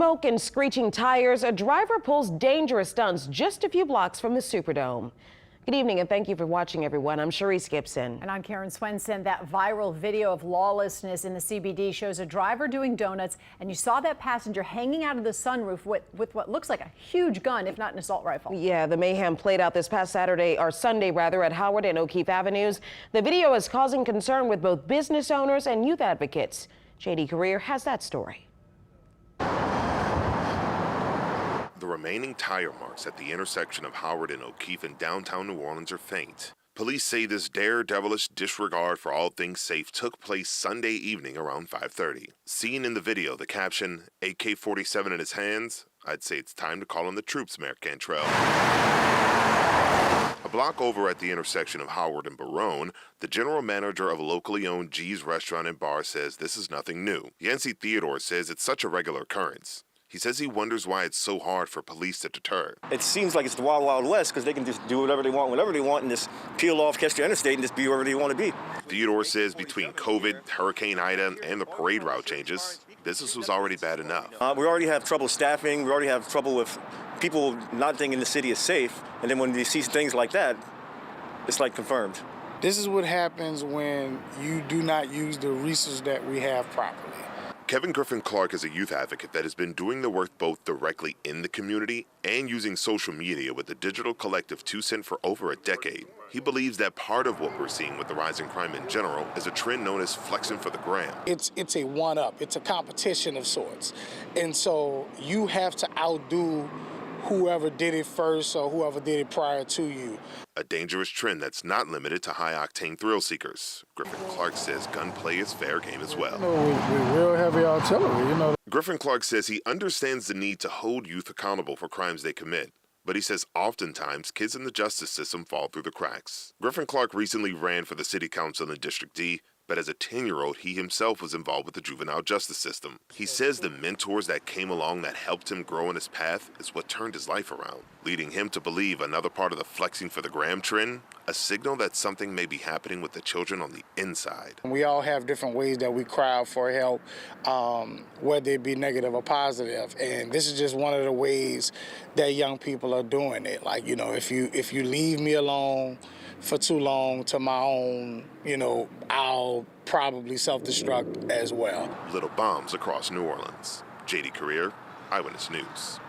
Smoke and screeching tires, a driver pulls dangerous stunts just a few blocks from the Superdome. Good evening and thank you for watching, everyone. I'm Sharice Gibson. And I'm Karen Swenson. That viral video of lawlessness in the CBD shows a driver doing donuts, and you saw that passenger hanging out of the sunroof with what looks like a huge gun, if not an assault rifle. Yeah, the mayhem played out this past Sunday at Howard and O'Keefe Avenues. The video is causing concern with both business owners and youth advocates. JD Career has that story. The remaining tire marks at the intersection of Howard and O'Keefe in downtown New Orleans are faint. Police say this daredevilish disregard for all things safe took place Sunday evening around 5:30. Seen in the video, the caption, AK-47 in his hands, I'd say it's time to call in the troops, Mayor Cantrell. A block over at the intersection of Howard and Barone, the general manager of a locally owned G's restaurant and bar says this is nothing new. Yancey Theodore says it's such a regular occurrence. He says he wonders why it's so hard for police to deter. It seems like it's the Wild Wild West because they can just do whatever they want, whenever they want, and just peel off, catch the interstate, and just be wherever they want to be. Theodore says between COVID, Hurricane Ida, and the parade route changes, business was already bad enough. We already have trouble staffing. We already have trouble with people not thinking the city is safe. And then when they see things like that, it's like confirmed. This is what happens when you do not use the resources that we have properly. Kevin Griffin Clark is a youth advocate that has been doing the work both directly in the community and using social media with the digital collective 2 Cent for over a decade. He believes that part of what we're seeing with the rise in crime in general is a trend known as flexing for the gram. It's a one-up. It's a competition of sorts. And so you have to outdo whoever did it first or whoever did it prior to you. A dangerous trend that's not limited to high-octane thrill seekers. Griffin Clark says gunplay is fair game as well. With real heavy artillery, Griffin Clark says he understands the need to hold youth accountable for crimes they commit, but he says oftentimes kids in the justice system fall through the cracks. Griffin Clark recently ran for the city council in District D, but as a 10-year-old, he himself was involved with the juvenile justice system. He says the mentors that came along that helped him grow in his path is what turned his life around, leading him to believe another part of the flexing for the gram trend, a signal that something may be happening with the children on the inside. We all have different ways that we cry out for help, whether it be negative or positive. And this is just one of the ways that young people are doing it. Like, if you leave me alone for too long to my own, I'll probably self-destruct as well. Little bombs across New Orleans. JD Career, Eyewitness News.